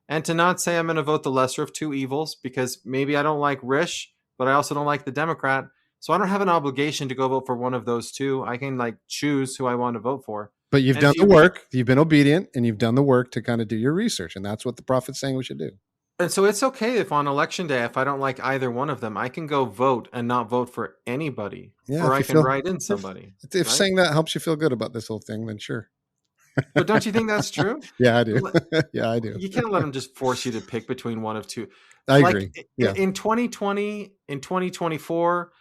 Speaker 1: and to not say I'm going to vote the lesser of two evils because maybe I don't like Risch, but I also don't like the Democrat. So I don't have an obligation to go vote for one of those two. I can like choose who I want to vote for.
Speaker 2: But you've done the work. You've been obedient, and you've done the work to kind of do your research, and that's what the prophet's saying we should do.
Speaker 1: And so it's okay if on election day, if I don't like either one of them, I can go vote and not vote for anybody, or I can write in somebody.
Speaker 2: If right? saying that helps you feel good about this whole thing, then sure.
Speaker 1: But don't you think that's true?
Speaker 2: Yeah, I do. Yeah, I do.
Speaker 1: You can't let them just force you to pick between one of two.
Speaker 2: I agree.
Speaker 1: Yeah. In 2020, in 2024,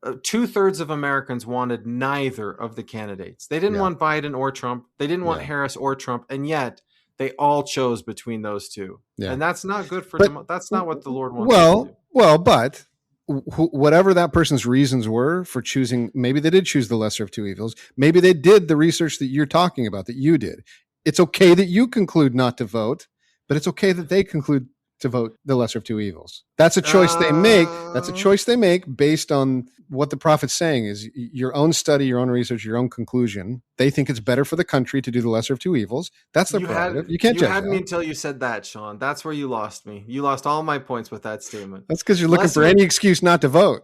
Speaker 1: 2/3 of Americans wanted neither of the candidates. They didn't want Biden or Trump. They didn't want Harris or Trump. And yet they all chose between those two. Yeah. And that's not good for them. That's not what the Lord wants to do.
Speaker 2: Well, but whatever that person's reasons were for choosing, maybe they did choose the lesser of two evils. Maybe they did the research that you're talking about, that you did. It's okay that you conclude not to vote, but it's okay that they conclude to vote the lesser of two evils. That's a choice they make. That's a choice they make based on what the prophet's saying is your own study, your own research, your own conclusion. They think it's better for the country to do the lesser of two evils. That's their prerogative. You can't judge that.
Speaker 1: You had me until you said that, Shawn. That's where you lost me. You lost all my points with that statement.
Speaker 2: That's because you're looking for any excuse not to vote.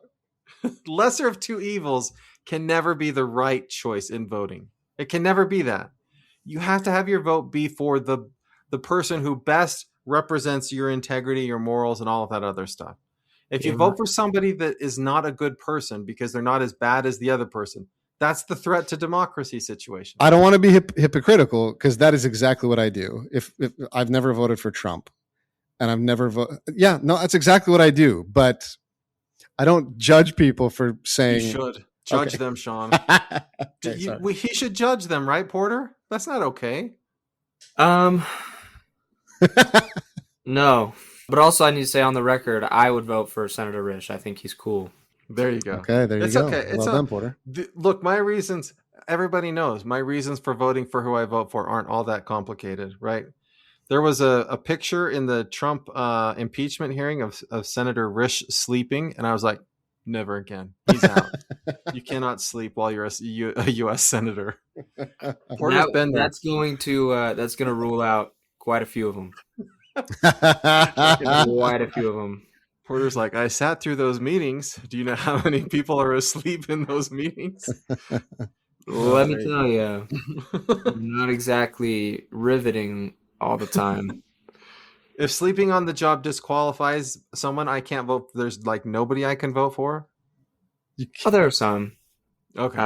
Speaker 1: Lesser of two evils can never be the right choice in voting. It can never be that. You have to have your vote be for the person who best represents your integrity, your morals, and all of that other stuff. If you vote for somebody that is not a good person because they're not as bad as the other person, that's the threat to democracy situation.
Speaker 2: I don't want to be hypocritical because that is exactly what I do. If I've never voted for Trump and I've never voted. Yeah, no, that's exactly what I do. But I don't judge people for saying.
Speaker 1: You should judge them, Shawn. He should judge them, right, Porter? That's not okay.
Speaker 3: No, but also I need to say on the record, I would vote for Senator Risch. I think he's cool.
Speaker 1: There you go.
Speaker 2: Okay, there you go. Okay. Well done, Porter.
Speaker 1: Look, my reasons, everybody knows, my reasons for voting for who I vote for aren't all that complicated, right? There was a picture in the Trump impeachment hearing of Senator Risch sleeping, and I was like, never again. He's out. You cannot sleep while you're a U.S. senator.
Speaker 3: Porter's been there. That's going to rule out quite a few of them. Quite a few of them.
Speaker 1: Porter's like, I sat through those meetings. Do you know how many people are asleep in those meetings?
Speaker 3: Let me tell you, not exactly riveting all the time.
Speaker 1: If sleeping on the job disqualifies someone, I can't vote. There's like nobody I can vote for.
Speaker 3: Oh, there are some.
Speaker 1: Okay.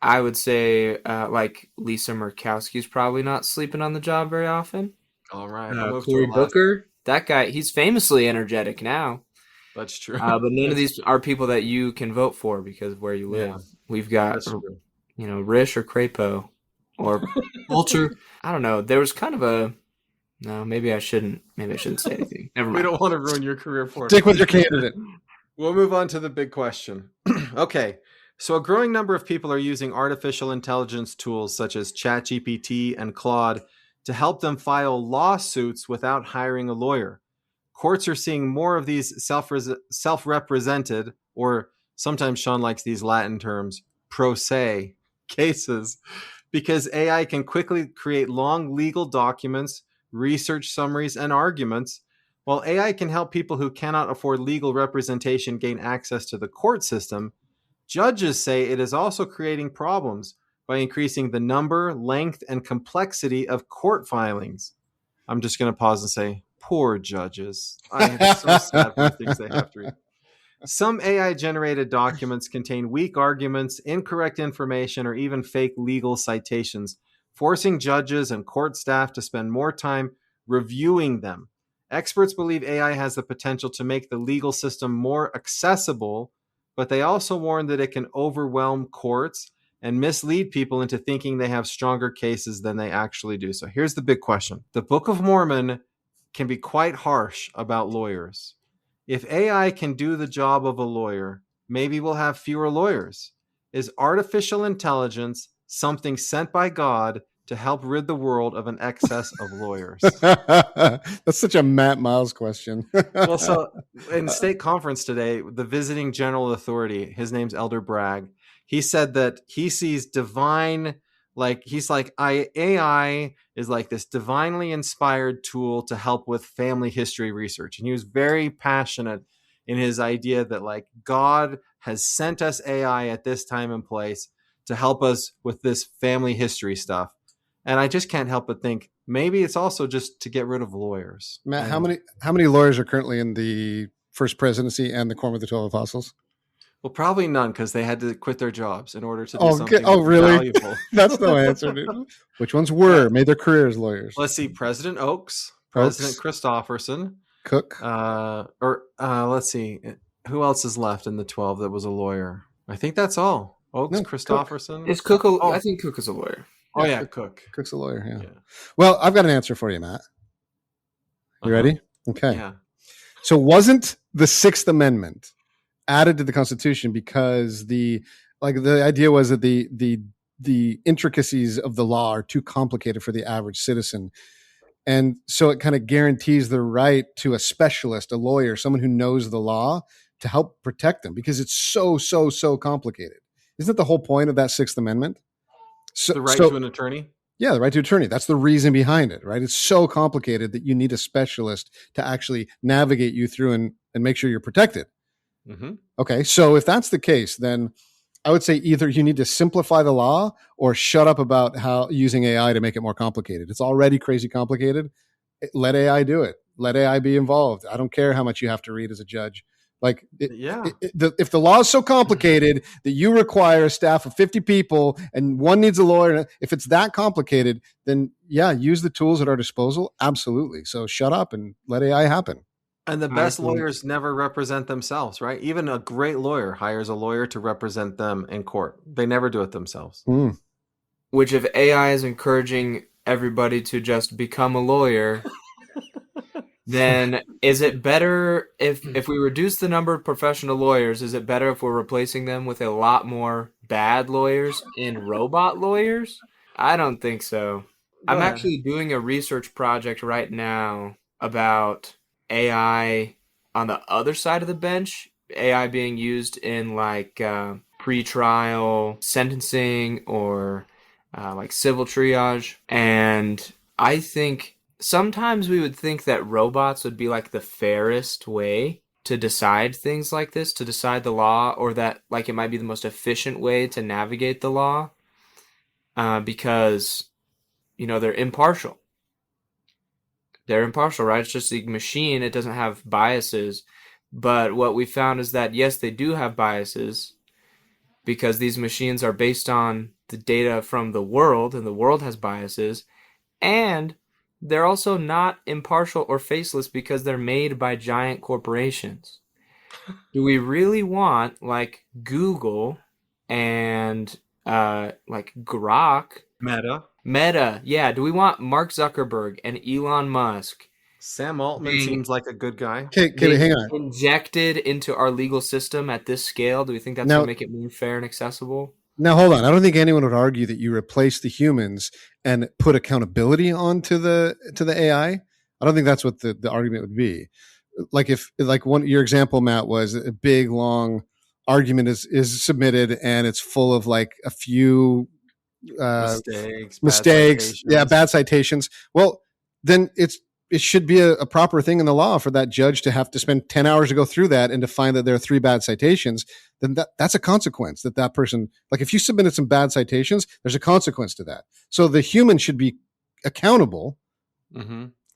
Speaker 3: I would say like Lisa Murkowski's probably not sleeping on the job very often.
Speaker 1: All right. I'll move to
Speaker 3: Cory
Speaker 1: a last.
Speaker 3: Booker, that guy, he's famously energetic now.
Speaker 1: That's true.
Speaker 3: But none of these are people that you can vote for because of where you live.
Speaker 1: Yeah,
Speaker 3: We've got,
Speaker 1: that's true.
Speaker 3: Rish or Crapo or Vulture. I don't know. There was kind of a. No, maybe I shouldn't. Maybe I shouldn't say anything. Never mind.
Speaker 1: We don't want to ruin your career for
Speaker 2: Stick with your candidate.
Speaker 1: We'll move on to the big question. Okay. So a growing number of people are using artificial intelligence tools such as ChatGPT and Claude to help them file lawsuits without hiring a lawyer. Courts are seeing more of these self-represented, or sometimes Shawn likes these Latin terms, pro se cases, because AI can quickly create long legal documents, research summaries, and arguments. While AI can help people who cannot afford legal representation gain access to the court system, judges say it is also creating problems by increasing the number, length, and complexity of court filings. I'm just going to pause and say, poor judges. I am so sad for the things they have to read. Some AI-generated documents contain weak arguments, incorrect information, or even fake legal citations, forcing judges and court staff to spend more time reviewing them. Experts believe AI has the potential to make the legal system more accessible, but they also warn that it can overwhelm courts and mislead people into thinking they have stronger cases than they actually do. So here's the big question. The Book of Mormon can be quite harsh about lawyers. If AI can do the job of a lawyer, maybe we'll have fewer lawyers. Is artificial intelligence something sent by God to help rid the world of an excess of lawyers?
Speaker 2: That's such a Matt Miles question.
Speaker 1: Well, so in state conference today, the visiting general authority, his name's Elder Bragg, he said that he sees divine, AI is like this divinely inspired tool to help with family history research. And he was very passionate in his idea that like God has sent us AI at this time and place to help us with this family history stuff. And I just can't help but think maybe it's also just to get rid of lawyers.
Speaker 2: Matt, how many lawyers are currently in the First Presidency and the Quorum of the 12 Apostles?
Speaker 1: Well, probably none, because they had to quit their jobs in order to do something
Speaker 2: really?
Speaker 1: valuable.
Speaker 2: That's no answer, dude. Which ones were? Made their careers lawyers.
Speaker 1: Let's see. President Oaks, President Christofferson,
Speaker 2: Cook.
Speaker 1: Let's see. Who else is left in the 12 that was a lawyer? I think that's all. Oaks, Christofferson.
Speaker 3: Is Cook I think Cook is a lawyer.
Speaker 1: Oh, yeah, Cook.
Speaker 2: Cook's a lawyer, yeah. Well, I've got an answer for you, Matt. You ready? Okay.
Speaker 1: Yeah.
Speaker 2: So wasn't the Sixth Amendment added to the Constitution because the idea was that the intricacies of the law are too complicated for the average citizen. And so it kind of guarantees the right to a specialist, a lawyer, someone who knows the law to help protect them because it's so complicated. Isn't that the whole point of that Sixth Amendment?
Speaker 1: The right to an attorney?
Speaker 2: Yeah, the right to attorney. That's the reason behind it, right? It's so complicated that you need a specialist to actually navigate you through and make sure you're protected.
Speaker 1: Mm-hmm.
Speaker 2: Okay, so if that's the case, then I would say either you need to simplify the law or shut up about how using AI to make it more complicated. It's already crazy complicated. Let AI do it. Let AI be involved. I don't care how much you have to read as a judge. If the law is so complicated that you require a staff of 50 people and one needs a lawyer, if it's that complicated, then yeah, use the tools at our disposal. Absolutely. So shut up and let AI happen.
Speaker 1: And the best lawyers never represent themselves, right? Even a great lawyer hires a lawyer to represent them in court. They never do it themselves.
Speaker 2: Mm.
Speaker 3: Which if AI is encouraging everybody to just become a lawyer, then is it better if we reduce the number of professional lawyers, is it better if we're replacing them with a lot more bad lawyers and robot lawyers? I don't think so. I'm actually doing a research project right now about AI on the other side of the bench, AI being used in like pre-trial sentencing or like civil triage. And I think sometimes we would think that robots would be like the fairest way to decide things like this, to decide the law, or that like it might be the most efficient way to navigate the law because, they're impartial. They're impartial, right? It's just a machine. It doesn't have biases. But what we found is that, yes, they do have biases because these machines are based on the data from the world, and the world has biases. And they're also not impartial or faceless because they're made by giant corporations. Do we really want, like, Google and like Grok, Meta, yeah, do we want Mark Zuckerberg and Elon Musk
Speaker 1: Sam Altman seems like a good guy.
Speaker 2: Okay, hang on.
Speaker 3: injected into our legal system at this scale? Do we think that's
Speaker 2: Now-
Speaker 3: going to make it more fair and accessible?
Speaker 2: Now, hold on. I don't think anyone would argue that you replace the humans and put accountability onto the AI. I don't think that's what the argument would be. Like if your example, Matt, was a big long argument is submitted and it's full of like a few mistakes, bad citations. Well, then it should be a proper thing in the law for that judge to have to spend 10 hours to go through that and to find that there are 3 bad citations. Then that's a consequence that person, like if you submitted some bad citations, there's a consequence to that. So the human should be accountable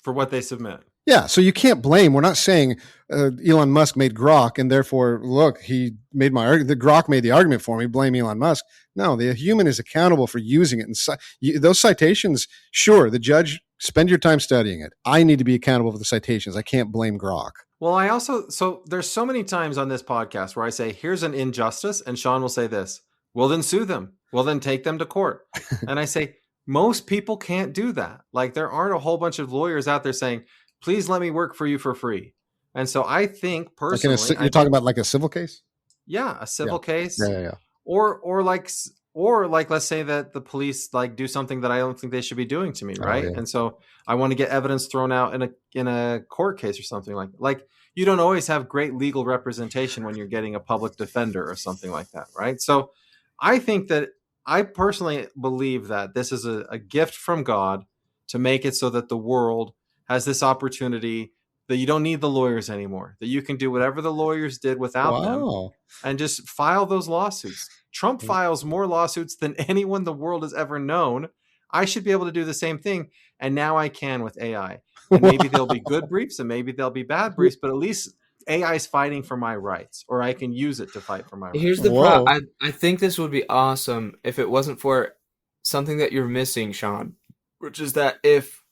Speaker 1: for what they submit.
Speaker 2: Yeah, so you can't blame. We're not saying Elon Musk made Grok and therefore, look, he made the Grok made the argument for me. Blame Elon Musk. No, the human is accountable for using it. And those citations, sure, the judge, spend your time studying it. I need to be accountable for the citations. I can't blame Grok.
Speaker 1: Well, so there's so many times on this podcast where I say, here's an injustice, and Shawn will say this, well, then sue them. Well, then take them to court. And I say, most people can't do that. Like there aren't a whole bunch of lawyers out there saying, please let me work for you for free. And so I think personally,
Speaker 2: you're talking about like a civil case?
Speaker 1: Yeah, a civil case.
Speaker 2: Yeah.
Speaker 1: Or like let's say that the police like do something that I don't think they should be doing to me, right?
Speaker 2: Yeah.
Speaker 1: And so I want to get evidence thrown out in a court case or something like you don't always have great legal representation when you're getting a public defender or something like that, right? So I think that I personally believe that this is a gift from God to make it so that the world has this opportunity that you don't need the lawyers anymore, that you can do whatever the lawyers did without them and just file those lawsuits. Trump files more lawsuits than anyone the world has ever known. I should be able to do the same thing. And now I can with AI. And maybe there'll be good briefs and maybe there'll be bad briefs, but at least AI is fighting for my rights, or I can use it to fight for my rights.
Speaker 3: Here's the problem. I think this would be awesome if it wasn't for something that you're missing, Shawn, which is that if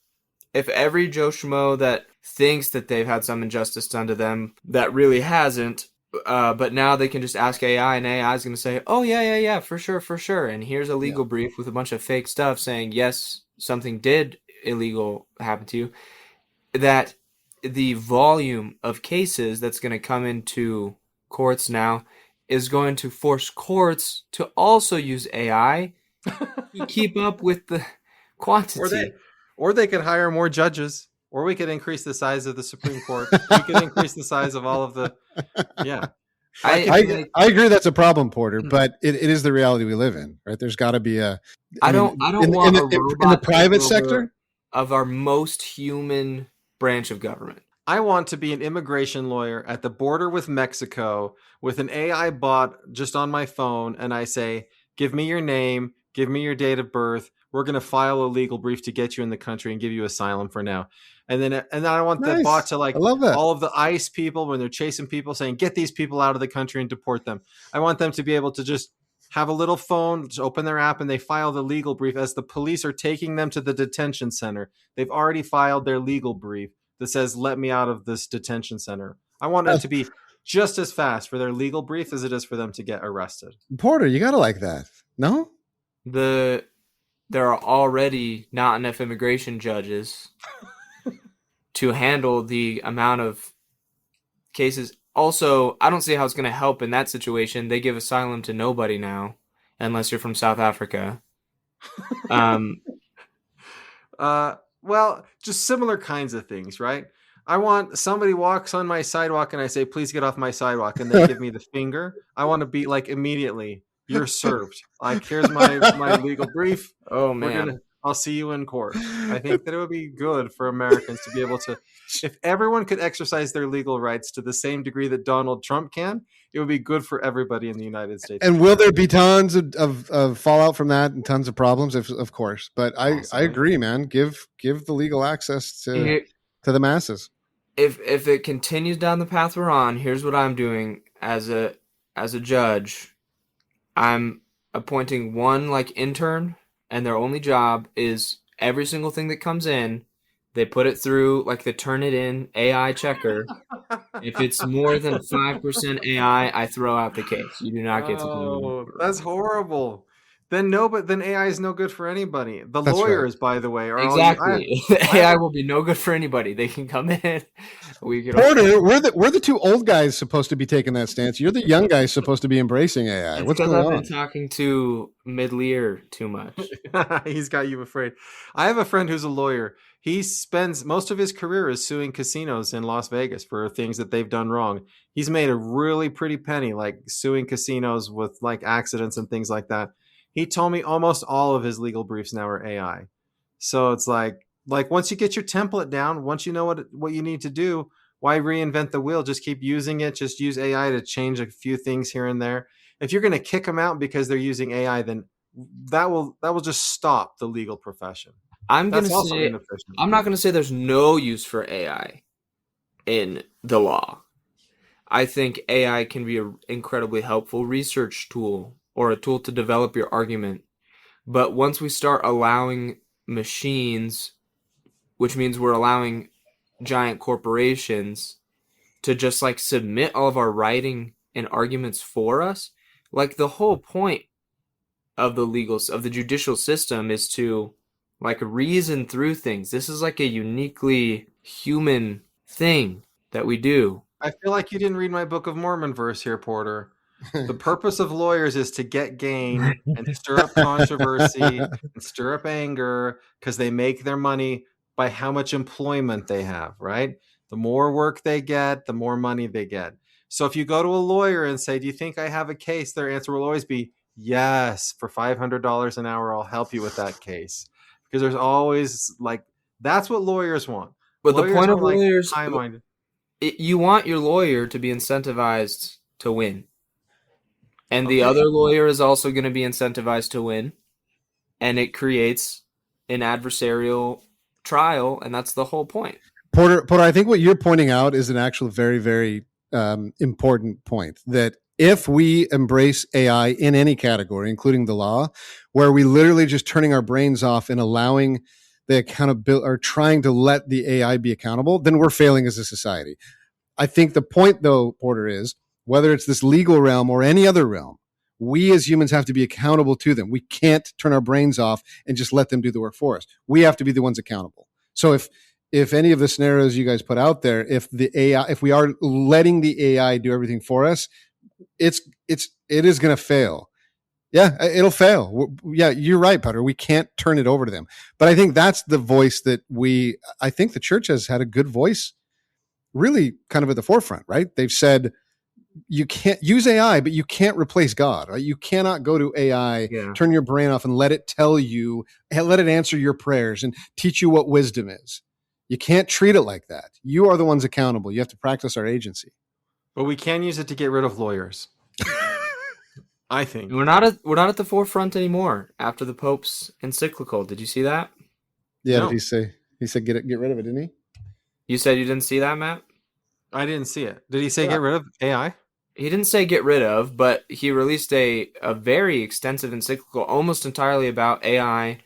Speaker 3: every Joe Schmo that thinks that they've had some injustice done to them that really hasn't, but now they can just ask AI, and AI is going to say, oh, yeah, for sure. And here's a legal brief with a bunch of fake stuff saying, yes, something did illegal happen to you, that the volume of cases that's going to come into courts now is going to force courts to also use AI to keep up with the quantity.
Speaker 1: Or they could hire more judges, or we could increase the size of the Supreme Court. We could increase the size of all of the,
Speaker 2: I agree that's a problem, Porter, but it is the reality we live in, right? There's got to be
Speaker 3: I don't want a robot
Speaker 2: in the private sector
Speaker 3: of our most human branch of government.
Speaker 1: I want to be an immigration lawyer at the border with Mexico with an AI bot just on my phone, and I say, give me your name, give me your date of birth. We're going to file a legal brief to get you in the country and give you asylum for now. And then I want the bot to like all of the ICE people when they're chasing people saying, get these people out of the country and deport them. I want them to be able to just have a little phone, just open their app, and they file the legal brief as the police are taking them to the detention center. They've already filed their legal brief that says, let me out of this detention center. I want it to be just as fast for their legal brief as it is for them to get arrested.
Speaker 2: Porter, you got to like that. No?
Speaker 3: There are already not enough immigration judges to handle the amount of cases. Also, I don't see how it's going to help in that situation. They give asylum to nobody now, unless you're from South Africa.
Speaker 1: Well, just similar kinds of things, right? I want somebody walks on my sidewalk and I say, please get off my sidewalk. And they give me the finger. I want to be like immediately, you're served. Like, here's my legal brief.
Speaker 3: Oh, man.
Speaker 1: I'll see you in court. I think that it would be good for Americans to be able to, if everyone could exercise their legal rights to the same degree that Donald Trump can, it would be good for everybody in the United States.
Speaker 2: And will there be tons of fallout from that and tons of problems? Of course. But I agree, man. Give the legal access to the masses.
Speaker 3: if it continues down the path we're on, here's what I'm doing as a judge. I'm appointing one like intern, and their only job is every single thing that comes in, they put it through like the Turnitin AI checker. If it's more than 5% AI, I throw out the case. You do not get to come in.
Speaker 1: Oh, that's horrible. Then no, but then AI is no good for anybody. The
Speaker 2: That's right.
Speaker 1: lawyers, by the way, are all you.
Speaker 3: Exactly.
Speaker 1: I have
Speaker 3: AI
Speaker 1: a
Speaker 3: will be no good for anybody. They can come in. We can.
Speaker 2: Porter, we're the two old guys supposed to be taking that stance. You're the young guys supposed to be embracing AI.
Speaker 3: It's
Speaker 2: What's
Speaker 3: because
Speaker 2: going
Speaker 3: I've
Speaker 2: on?
Speaker 3: been talking to mid-lear too much.
Speaker 1: He's got you afraid. I have a friend who's a lawyer. He spends most of his career is suing casinos in Las Vegas for things that they've done wrong. He's made a really pretty penny, like suing casinos with like accidents and things like that. He told me almost all of his legal briefs now are AI. So it's like once you get your template down, once you know what you need to do, why reinvent the wheel? Just keep using it. Just use AI to change a few things here and there. If you're going to kick them out because they're using AI, then that will just stop the legal profession.
Speaker 3: I'm gonna
Speaker 1: That's also
Speaker 3: say
Speaker 1: inefficient.
Speaker 3: I'm not gonna say there's no use for AI in the law. I think AI can be an incredibly helpful research tool or a tool to develop your argument. But once we start allowing machines, which means we're allowing giant corporations to just like submit all of our writing and arguments for us, like the whole point of the judicial system is to like reason through things. This is like a uniquely human thing that we do.
Speaker 1: I feel like you didn't read my Book of Mormon verse here, Porter. The purpose of lawyers is to get gain and stir up controversy and stir up anger because they make their money by how much employment they have, right? The more work they get, the more money they get. So if you go to a lawyer and say, "Do you think I have a case?" their answer will always be, "Yes, for $500 an hour, I'll help you with that case." Because there's always like that's what lawyers want.
Speaker 3: But the
Speaker 1: Lawyers
Speaker 3: point
Speaker 1: are
Speaker 3: of
Speaker 1: like
Speaker 3: lawyers,
Speaker 1: high-minded.
Speaker 3: you want your lawyer to be incentivized to win. And the
Speaker 1: Okay.
Speaker 3: other lawyer is also going to be incentivized to win. And it creates an adversarial trial, and that's the whole point.
Speaker 2: Porter, I think what you're pointing out is an actual very, very important point, that if we embrace AI in any category, including the law, where we literally just turning our brains off and allowing the accountability or trying to let the AI be accountable, then we're failing as a society. I think the point, though, Porter, is whether it's this legal realm or any other realm, we as humans have to be accountable to them. We can't turn our brains off and just let them do the work for us. We have to be the ones accountable. So if any of the scenarios you guys put out there, if we are letting the AI do everything for us, it is going to fail. Yeah, it'll fail. Yeah, you're right, Putter. We can't turn it over to them. But I think that's the voice that I think the church has had a good voice, really kind of at the forefront, right? They've said, you can't use AI, but you can't replace God, right? You cannot go to AI, turn your brain off and let it tell you, let it answer your prayers and teach you what wisdom is. You can't treat it like that. You are the ones accountable. You have to practice our agency.
Speaker 1: But we can use it to get rid of lawyers. I think.
Speaker 3: We're not at the forefront anymore after the Pope's encyclical. Did you see that?
Speaker 2: Yeah,
Speaker 1: No.
Speaker 2: Did he say? He said get rid of it, didn't he?
Speaker 3: You said you didn't see that, Matt?
Speaker 1: I didn't see it. Did he say get rid of AI?
Speaker 3: He didn't say get rid of, but he released a very extensive encyclical almost entirely about AI,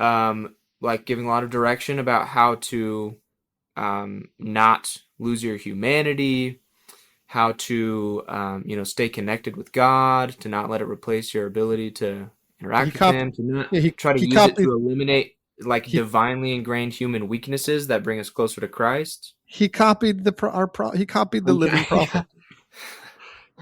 Speaker 3: like giving a lot of direction about how to not lose your humanity, how to stay connected with God, to not let it replace your ability to interact with Him, to not try to use it to eliminate divinely ingrained human weaknesses that bring us closer to Christ.
Speaker 2: He copied the living prophet.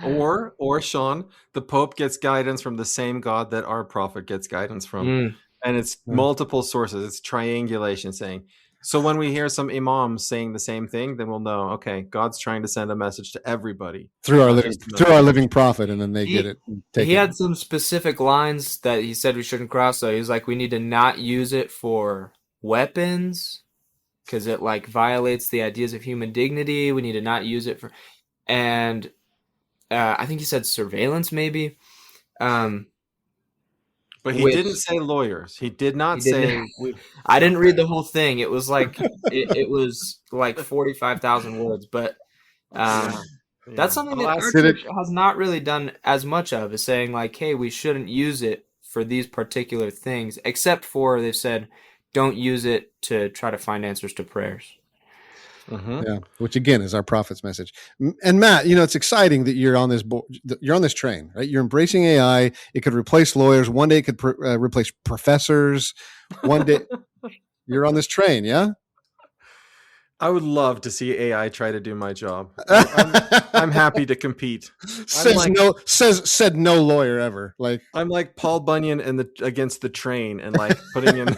Speaker 1: Or Shawn, the Pope gets guidance from the same God that our prophet gets guidance from. And it's multiple sources. It's triangulation saying. So when we hear some imams saying the same thing, then we'll know, okay, God's trying to send a message to everybody.
Speaker 2: Through our living prophet, and then they get it.
Speaker 3: He had some specific lines that he said we shouldn't cross, though. He was like, we need to not use it for weapons because it like violates the ideas of human dignity. We need to not use it for... And I think he said surveillance, maybe.
Speaker 1: But But he didn't say lawyers. He did not say.
Speaker 3: I didn't read the whole thing. It was like it was like 45,000 words, but that's something that our church has not really done as much of, is saying like, hey, we shouldn't use it for these particular things, except for they've said don't use it to try to find answers to prayers.
Speaker 2: Mm-hmm. Yeah, which again is our prophet's message. And Matt, it's exciting that you're on this you're on this train, right? You're embracing AI. It could replace lawyers. One day it could replace professors. One day you're on this train, yeah?
Speaker 1: I would love to see AI try to do my job. I'm happy to compete.
Speaker 2: Said no lawyer ever. Like,
Speaker 1: I'm like Paul Bunyan against the train, and like putting in.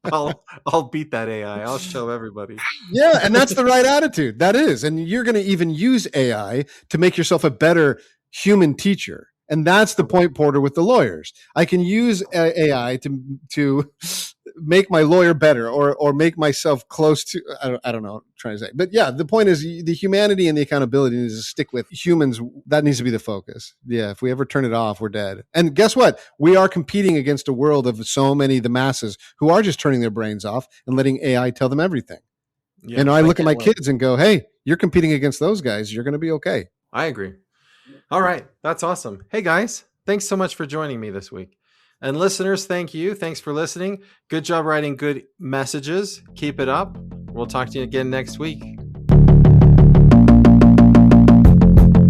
Speaker 1: I'll beat that AI. I'll show everybody.
Speaker 2: Yeah, and that's the right attitude. That is, and you're going to even use AI to make yourself a better human teacher. And that's the point, Porter, with the lawyers. I can use AI to make my lawyer better, or make myself close to, I don't know what I'm trying to say. But yeah, the point is the humanity and the accountability needs to stick with humans. That needs to be the focus. Yeah, if we ever turn it off, we're dead. And guess what? We are competing against a world of so many, the masses, who are just turning their brains off and letting AI tell them everything. Yeah, I look at my kids and go, hey, you're competing against those guys. You're going to be okay.
Speaker 1: I agree. All right. That's awesome. Hey, guys, thanks so much for joining me this week. And listeners, thank you. Thanks for listening. Good job writing good messages. Keep it up. We'll talk to you again next week.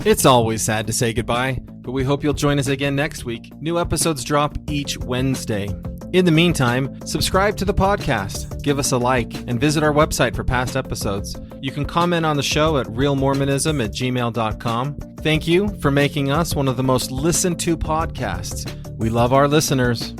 Speaker 1: It's always sad to say goodbye, but we hope you'll join us again next week. New episodes drop each Wednesday. In the meantime, subscribe to the podcast, give us a like, and visit our website for past episodes. You can comment on the show at realmormonism@gmail.com. Thank you for making us one of the most listened to podcasts. We love our listeners.